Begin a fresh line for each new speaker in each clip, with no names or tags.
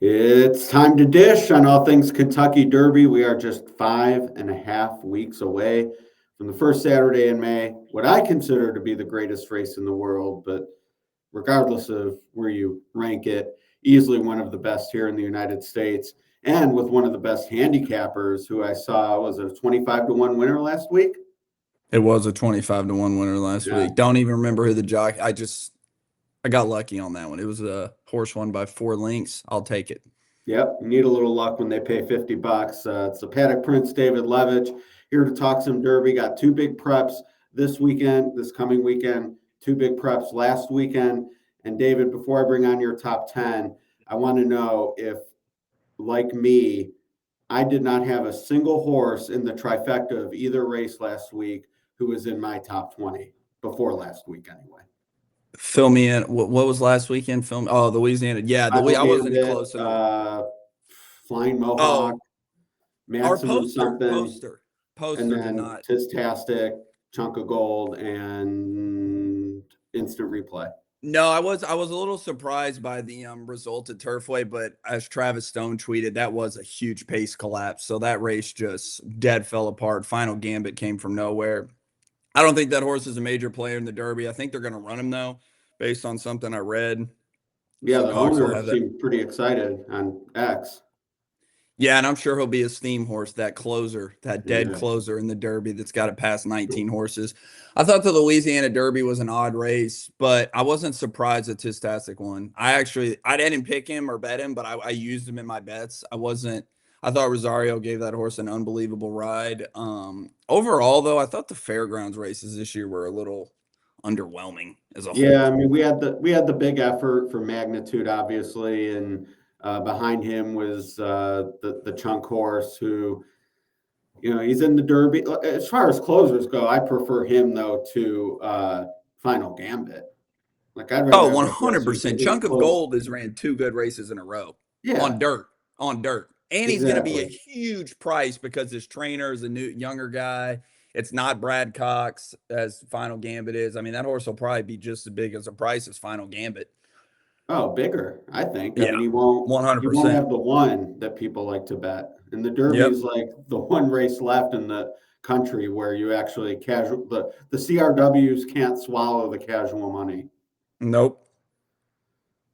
It's time to dish on all things Kentucky Derby. We are just 5.5 weeks away from the first Saturday in May, what I consider to be the greatest race in the world, but regardless of where you rank it, easily one of the best here in the United States, and with one of the best handicappers who I saw was a 25-1 winner last week.
It was a 25-1 winner last week. Don't even remember who the jockey. I got lucky on that one. It was a horse won by 4 lengths. I'll take it.
Yep, you need a little luck when they pay $50. It's the Paddock Prince, David Levitch, here to talk some Derby. Got 2 big preps this coming weekend, 2 big preps last weekend. And David, before I bring on your top 10, I want to know if, like me, I did not have a single horse in the trifecta of either race last week who was in my top 20 before last week anyway.
Fill me in. What was last weekend? The Louisiana. Yeah, I wasn't close enough.
Flying Mohawk, Maximum
Poster
and then
did not.
Tistastic, Chunk of Gold, and Instant Replay.
No, I was a little surprised by the result at Turfway, but as Travis Stone tweeted, that was a huge pace collapse. So that race just dead fell apart. Final Gambit came from nowhere. I don't think that horse is a major player in the Derby. I think they're going to run him, though, based on something I read.
Yeah, the owner seemed pretty excited on X.
Yeah, and I'm sure he'll be a steam horse, that closer, that dead closer in the Derby that's got to pass 19 horses. I thought the Louisiana Derby was an odd race, but I wasn't surprised that Tistastic won. I didn't pick him or bet him, but I used him in my bets. I thought Rosario gave that horse an unbelievable ride. Overall, though, I thought the fairgrounds races this year were a little underwhelming as a whole.
Yeah, I mean, we had the big effort for magnitude, obviously, and behind him was the Chunk horse, who, he's in the Derby. As far as closers go, I prefer him though to Final Gambit.
Like I'd rather 100%. Chunk of Gold has ran 2 good races in a row.
Yeah,
on dirt. And he's going to be a huge price because his trainer is a younger guy. It's not Brad Cox as Final Gambit is. I mean, that horse will probably be just as big as a price as Final Gambit.
Oh, bigger, I think.
Yeah,
I mean, he won't
100%.
He won't have the one that people like to bet. And the Derby is like the one race left in the country where you actually the CRWs can't swallow the casual money.
Nope.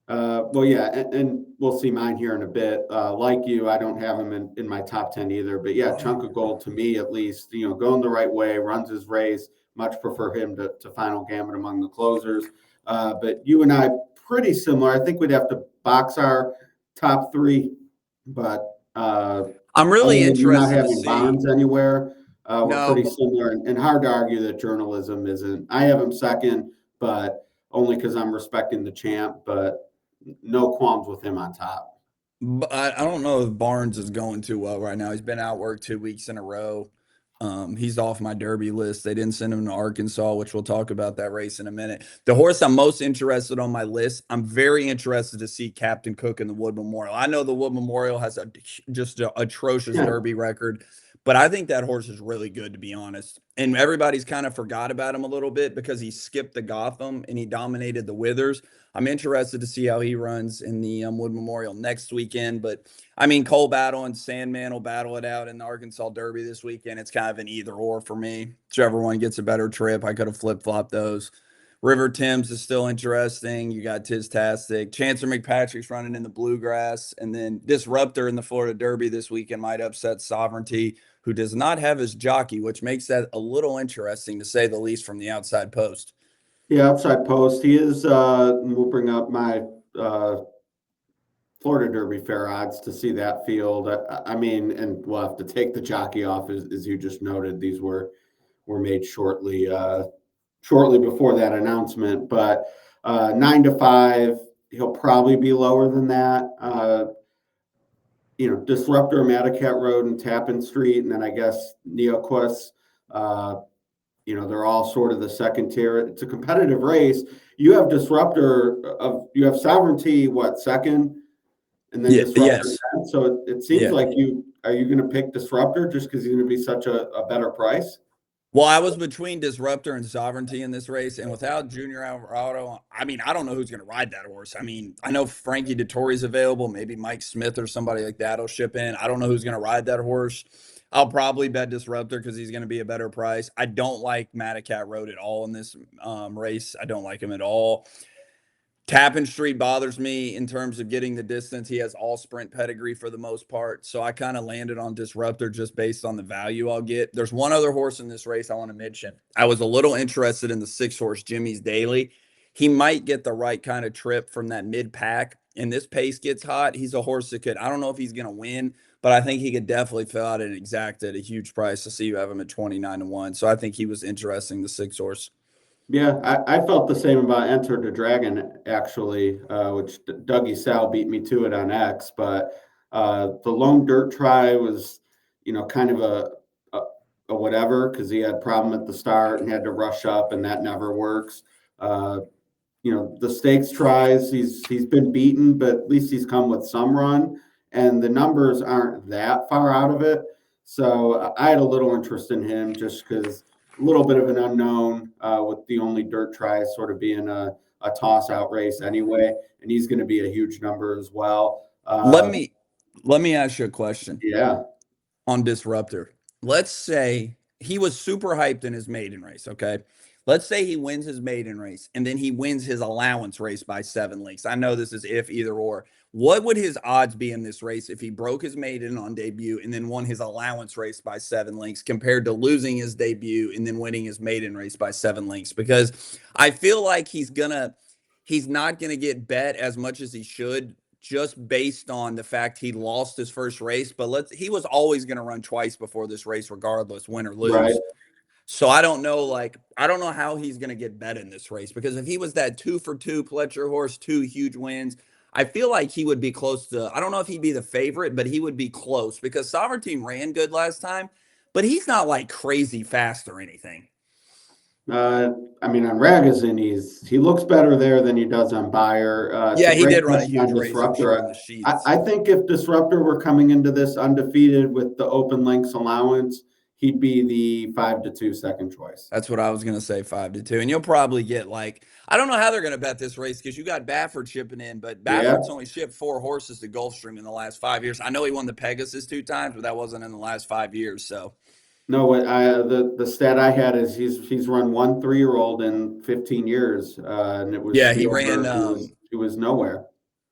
Well, yeah, and we'll see mine here in a bit. Like you, I don't have him in my top 10 either. But yeah, Chunk of Gold, to me at least, going the right way, runs his race. Much prefer him to Final Gambit among the closers. But you and I, pretty similar. I think we'd have to box our top 3. But
I'm really interested
not having
to see
Bonds anywhere. We're pretty similar, and hard to argue that journalism isn't. I have him second, but only because I'm respecting the champ. But no qualms with him on top.
But I don't know if Barnes is going too well right now. He's been outworked 2 weeks in a row. He's off my Derby list. They didn't send him to Arkansas, which we'll talk about that race in a minute. The horse I'm most interested on my list, I'm very interested to see Captain Cook in the Wood Memorial. I know the Wood Memorial has just an atrocious Derby record, but I think that horse is really good, to be honest. And everybody's kind of forgot about him a little bit because he skipped the Gotham and he dominated the Withers. I'm interested to see how he runs in the Wood Memorial next weekend. But, I mean, Cole Battle and Sandman will battle it out in the Arkansas Derby this weekend. It's kind of an either-or for me. Whichever one gets a better trip, I could have flip-flopped those. River Thames is still interesting. You got Tistastic. Chancer McPatrick's running in the Bluegrass. And then Disruptor in the Florida Derby this weekend might upset Sovereignty, who does not have his jockey, which makes that a little interesting, to say the least, from the outside post.
Yeah, outside post. He is, we'll bring up my Florida Derby fair odds to see that field. I mean, and we'll have to take the jockey off, as you just noted. These were made shortly before that announcement. But 9 to 5, he'll probably be lower than that. Disruptor, Madacat Road, and Tappan Street, and then I guess Neoquist. They're all sort of the second tier. It's a competitive race. You have Disruptor you have Sovereignty, second? And then Disruptor.
Yes.
10. So it seems like are you going to pick Disruptor just because he's going to be such a better price?
Well, I was between Disruptor and Sovereignty in this race, and without Junior Alvarado, I mean, I don't know who's going to ride that horse. I mean, I know Frankie Dettori's available, maybe Mike Smith or somebody like that will ship in. I don't know who's going to ride that horse. I'll probably bet Disruptor because he's going to be a better price. I don't like Madacat Road at all in this race. I don't like him at all. Tappan Street bothers me in terms of getting the distance. He has all sprint pedigree for the most part. So I kind of landed on Disruptor just based on the value I'll get. There's one other horse in this race I want to mention. I was a little interested in the 6 horse Jimmy's Daily. He might get the right kind of trip from that mid pack. And this pace gets hot. He's a horse that could, I don't know if he's going to win, but I think he could definitely fill out an exact at a huge price. To see you have him at 29-1. So I think he was interesting, the 6 horse.
Yeah, I felt the same about Enter the Dragon, actually, which Dougie Sal beat me to it on X. But the lone dirt try was, kind of a whatever, because he had problem at the start and had to rush up, and that never works. Uh, the stakes tries, he's been beaten, but at least he's come with some run, and the numbers aren't that far out of it. So I had a little interest in him just because a little bit of an unknown with the only dirt try sort of being a toss out race anyway, and he's going to be a huge number as well.
Let me ask you a question
Yeah,
on Disruptor. Let's say he was super hyped in his maiden race, okay? Let's say he wins his maiden race and then he wins his allowance race by 7 lengths. I know this is if either or. What would his odds be in this race if he broke his maiden on debut and then won his allowance race by 7 lengths compared to losing his debut and then winning his maiden race by 7 lengths? Because I feel like he's not gonna get bet as much as he should just based on the fact he lost his first race, but he was always going to run twice before this race, regardless, win or
right.
lose. So I don't know, I don't know how he's going to get bet in this race because if he was that 2 for 2 Pletcher horse, 2 huge wins, I feel like he would be close to. I don't know if he'd be the favorite, but he would be close because Sovereignty ran good last time, but he's not like crazy fast or anything.
I mean, on Ragozin, he looks better there than he does on Bayer. It's
Yeah,
a
he
great
did run a
question
huge
on
race, I'm sure, in
Disruptor.
the
I
sheets.
think if Disruptor were coming into this undefeated with the open links allowance, he'd be the 5-2 second choice.
That's what I was going to say, 5-2. And you'll probably get I don't know how they're going to bet this race because you got Baffert shipping in, but
Yeah.
Baffert's only shipped 4 horses to Gulfstream in the last 5 years. I know he won the Pegasus 2 times, but that wasn't in the last 5 years. So,
No, the stat I had is he's run one 3-year-old in 15 years, and it was
yeah, he ran,
Spielberg, who was nowhere.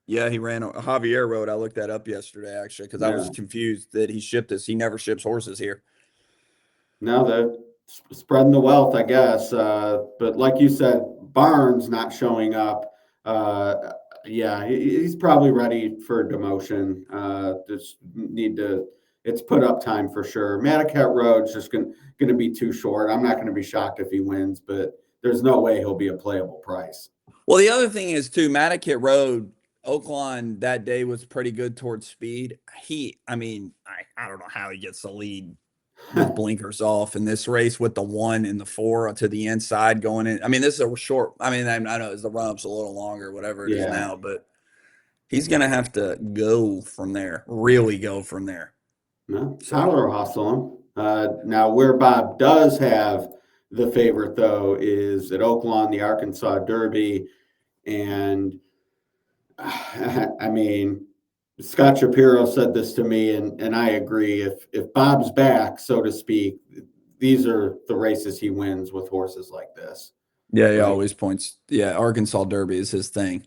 he ran Javier Road. I looked that up yesterday, actually, because I was
Yeah.
confused that he shipped this. He never ships horses here.
No, they're spreading the wealth, I guess. But like you said, Barnes not showing up. Uh, yeah, he's probably ready for demotion. Just need to. It's put up time for sure. Madacat Road's just going to be too short. I'm not going to be shocked if he wins, but there's no way he'll be a playable price.
Well, the other thing is, too, Maddocket Road, Oaklawn that day was pretty good towards speed. I mean, I don't know how he gets the lead with blinkers off in this race with the 1 and the 4 to the inside going in. I mean, this is a short. I mean, I know the run up's a little longer, whatever it is
Yeah.
now, but he's gonna have to go from there, really go from there.
No,
So
Tyler will hustle him. Now, where Bob does have the favorite, though, is at Oaklawn, the Arkansas Derby. And I mean, Scott Shapiro said this to me, and I agree. If Bob's back, so to speak, these are the races he wins with horses like this.
yeah, he
Like,
always points. Yeah, Arkansas Derby is his thing.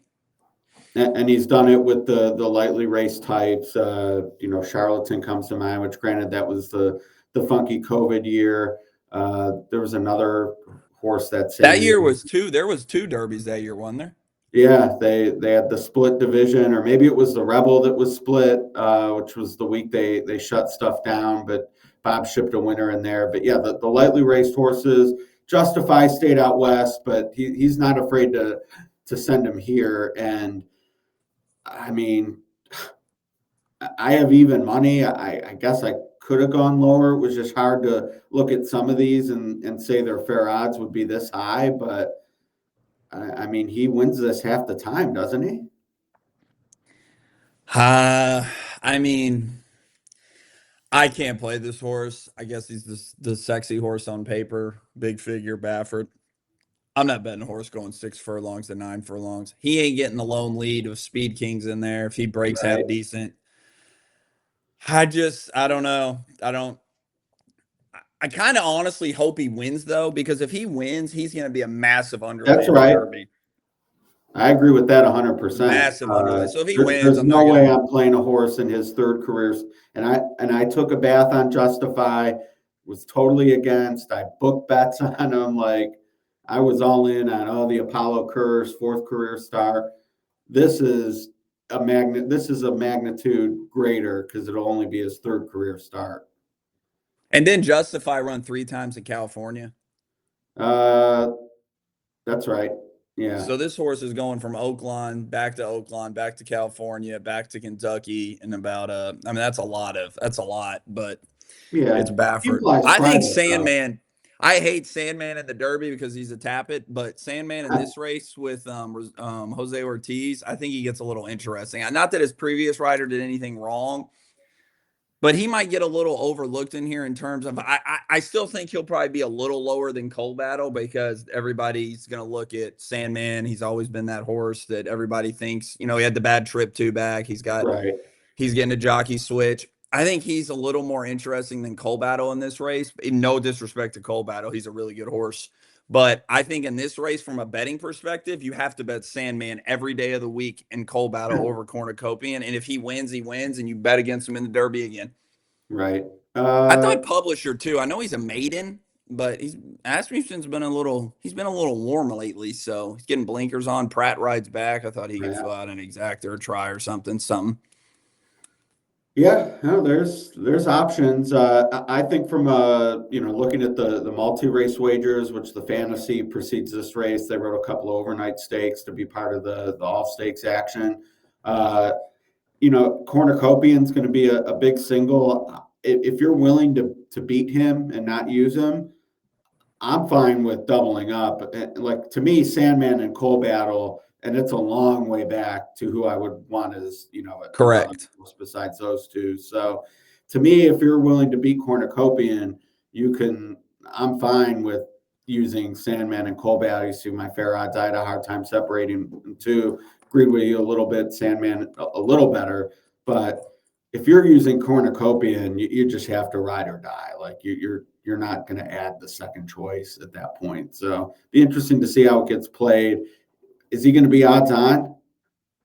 and he's done it with the lightly raced types. Charlatan comes to mind, which granted that was the funky COVID year. There was another horse that same
That year
year.
was two. There was 2 derbies that year, wasn't there?
Yeah, they had the split division, or maybe it was the Rebel that was split, which was the week they shut stuff down. But Bob shipped a winner in there. But yeah, the lightly raced horses. Justify stayed out west, but he's not afraid to send him here. And I mean, I have even money. I guess I could have gone lower. It was just hard to look at some of these and say their fair odds would be this high. But I mean, he wins this half the time, doesn't he?
Uh, I mean, I can't play this horse. I guess he's the sexy horse on paper, big figure Baffert. I'm not betting a horse going 6 furlongs to 9 furlongs. He ain't getting the lone lead of Speed Kings in there. If he breaks
Right.
half decent, I don't know. I kind of honestly hope he wins though, because if he wins, he's going to be a massive underlay
That's
in the
right.
Derby.
I agree with that 100%.
Massive underlay. So if he
There,
wins,
there's
I'm not
no
going
way
to.
I'm playing a horse in his third careers. And I took a bath on Justify, was totally against. I booked bets on him. Like I was all in on the Apollo Curse, fourth career star. This is this is a magnitude greater because it'll only be his third career start.
And then Justify run 3 times in California.
Uh that's right. Yeah.
So this horse is going from Oakland back to California, back to Kentucky in about I mean that's a lot, but
Yeah.
it's Baffert.
Implies
I think
private though.
Sandman. I hate Sandman in the Derby because he's a tappet, but Sandman in this race with Jose Ortiz, I think he gets a little interesting. Not that his previous rider did anything wrong, but he might get a little overlooked in here in terms of I still think he'll probably be a little lower than Coal Battle because everybody's going to look at Sandman. He's always been that horse that everybody thinks, he had the bad trip two back. He's
Right.
getting a jockey switch. I think he's a little more interesting than Coal Battle in this race. No disrespect to Coal Battle. He's a really good horse. But I think in this race, from a betting perspective, you have to bet Sandman every day of the week in Coal Battle over Cornucopian. And if he wins, and you bet against him in the Derby again.
Right.
I thought Publisher too. I know he's a maiden, but Asmussen's been he's been a little warm lately, so he's getting blinkers on. Pratt rides back. I thought he could fill out an exact or try or something.
Yeah, no, there's options. I think from looking at the multi-race wagers, which the fantasy precedes this race, they wrote a couple of overnight stakes to be part of the all stakes action. Cornucopian's going to be a big single. If you're willing to beat him and not use him, I'm fine with doubling up. Like to me, Sandman and Coal Battle, and it's a long way back to who I would want as
Correct.
besides those two. So to me, if you're willing to beat Cornucopian, you can. I'm fine with using Sandman and Coal Battle. You see my fair odds. I had a hard time separating the two. Agreed with you a little bit. Sandman a little better, but if you're using Cornucopian, you just have to ride or die. Like you're not going to add the second choice at that point. So be interesting to see how it gets played. Is he going to be odds on?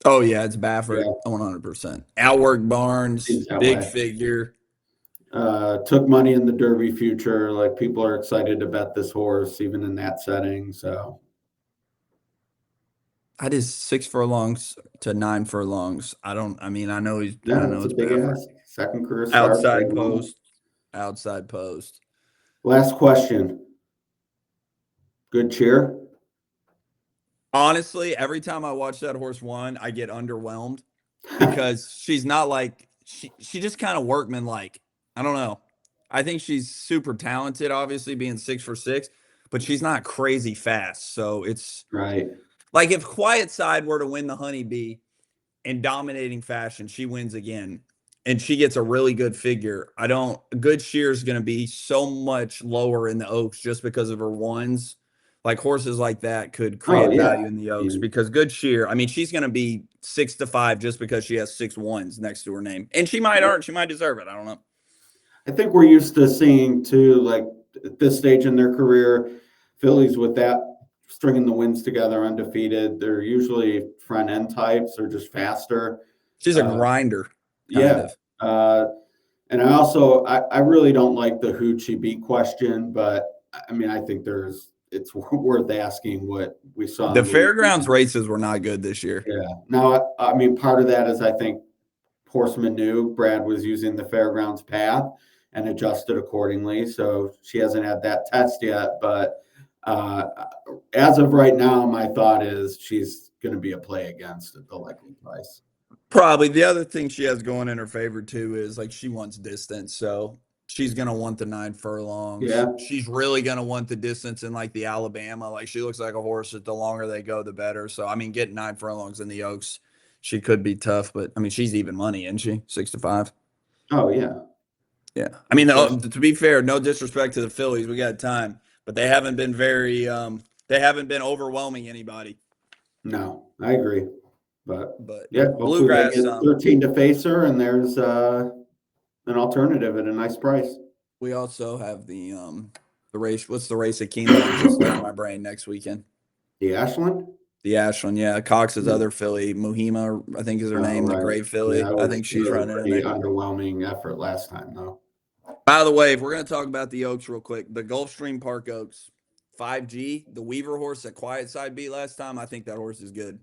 Oh yeah, it's Baffert, 100%. Outwork Barnes, big figure.
Took money in the Derby future. Like people are excited to bet this horse, even in that setting. So
I did 6 furlongs to 9 furlongs. I know he's.
yeah,
I don't know.
it's a
It's
big
Baffert.
ass second career start.
Outside post.
Last question. Good cheer.
Honestly, every time I watch that horse win, I get underwhelmed because she's not like she just kind of workman like. I don't know. I think she's super talented, obviously being 6 for 6, but she's not crazy fast. So it's
Right.
like if Quiet Side were to win the Honeybee in dominating fashion, she wins again. And she gets a really good figure. Good Shear is going to be so much lower in the Oaks just because of her ones. Like horses like that could create value in the Oaks because Good Shear, she's going to be 6 to 5 just because she has 6 ones next to her name. And she might deserve it. I don't know.
I think we're used to seeing too, like at this stage in their career, fillies with that stringing the wins together undefeated. They're usually front end types or just faster.
She's a grinder.
Yeah. And I really don't like the who'd she beat question, but I think it's worth asking what we saw.
The fairgrounds races were not good this year.
Yeah. Now, part of that is I think Horseman knew Brad was using the fairgrounds path and adjusted accordingly. So she hasn't had that test yet, but as of right now, my thought is she's going to be a play against at the likely price.
Probably. The other thing she has going in her favor too is like she wants distance, so she's gonna want the 9 furlongs.
Yeah,
she's really gonna want the distance in like the Alabama. Like she looks like a horse that the longer they go, the better. So getting 9 furlongs in the Oaks, she could be tough, but she's even money, isn't she? 6 to 5.
Oh yeah.
Yeah. I mean, to be fair, no disrespect to the Phillies, we got time, but they haven't been they haven't been overwhelming anybody.
No, I agree. But yeah, hopefully they
Bluegrass,
get 13 to Facer, and there's an alternative at a nice price.
we also have the race. What's the race at Keeneland? Just left my brain next weekend.
The Ashland?
The Ashland, yeah. Cox's other filly, Muhima, I think is her name,
Right.
the gray filly.
Yeah,
I think she's running in there.
Underwhelming effort last time, though.
By the way, if we're going to talk about the Oaks real quick, the Gulfstream Park Oaks, 5G, the Weaver horse that Quiet Side beat last time, I think that horse is good.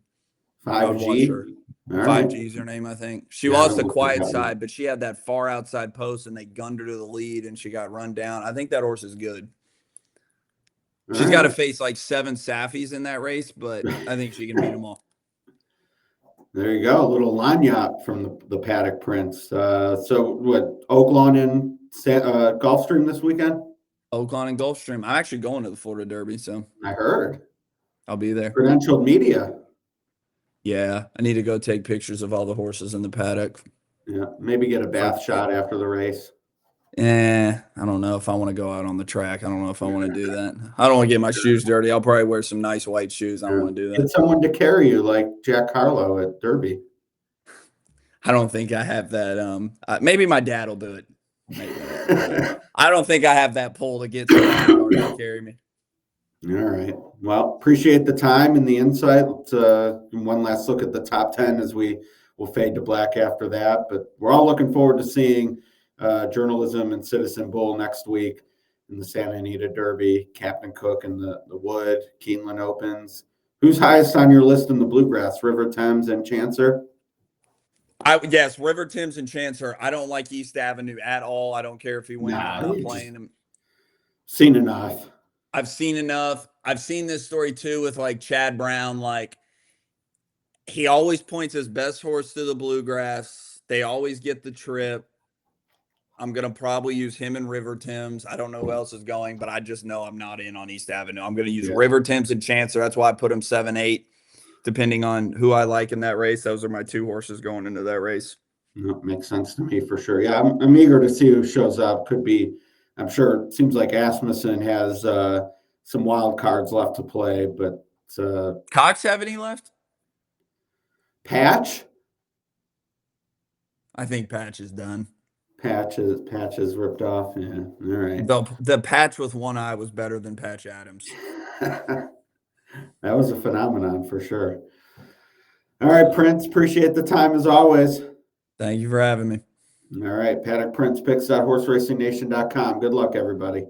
5G?
5G is her name, I think. She lost the Quiet Side, but she had that far outside post, and they gunned her to the lead, and she got run down. I think that horse is good. She's got to face like 7 Saffies in that race, but I think she can beat them all.
There you go. A little lanyard from the Paddock Prince. So what, Oaklawn and Gulfstream this weekend?
Oaklawn and Gulfstream. I'm actually going to the Florida Derby, so
I heard.
I'll be there.
Credentialed media.
Yeah, I need to go take pictures of all the horses in the paddock.
Yeah, maybe get a bath shot after the race.
I don't know if I want to go out on the track. I don't know if I want to do that. I don't want to get my shoes dirty. I'll probably wear some nice white shoes. I don't want to do that.
Get someone to carry you like Jack Harlow at Derby.
I don't think I have that. Maybe my dad will do it. Maybe. I don't think I have that pull to get to carry me.
All right. Well, appreciate the time and the insight. Let's one last look at the top 10 as we will fade to black after that. But we're all looking forward to seeing Journalism and Citizen Bull next week in the Santa Anita Derby, Captain Cook and the Wood, Keeneland Opens. Who's highest on your list in the Bluegrass? River Thames and Chancer?
Yes, River Thames and Chancer. I don't like East Avenue at all. I don't care if he wins. I'm not playing him.
Seen enough.
I've seen enough. I've seen this story too with like Chad Brown. Like he always points his best horse to the Bluegrass. They always get the trip. I'm going to probably use him and River Thames. I don't know who else is going, but I just know I'm not in on East Avenue. I'm going to use River Thames and Chancer. That's why I put him 7-8, depending on who I like in that race. Those are my 2 horses going into that race.
No, makes sense to me for sure. Yeah, I'm eager to see who shows up. Could be, I'm sure it seems like Asmussen has some wild cards left to play, but
Cox have any left?
Patch?
I think Patch is done.
Patch is ripped off. Yeah. All right.
The Patch with one eye was better than Patch Adams.
That was a phenomenon for sure. All right, Prince. Appreciate the time as always.
Thank you for having me.
All right. Paddock Prince picks.horseracing.nation.com. Good luck, everybody.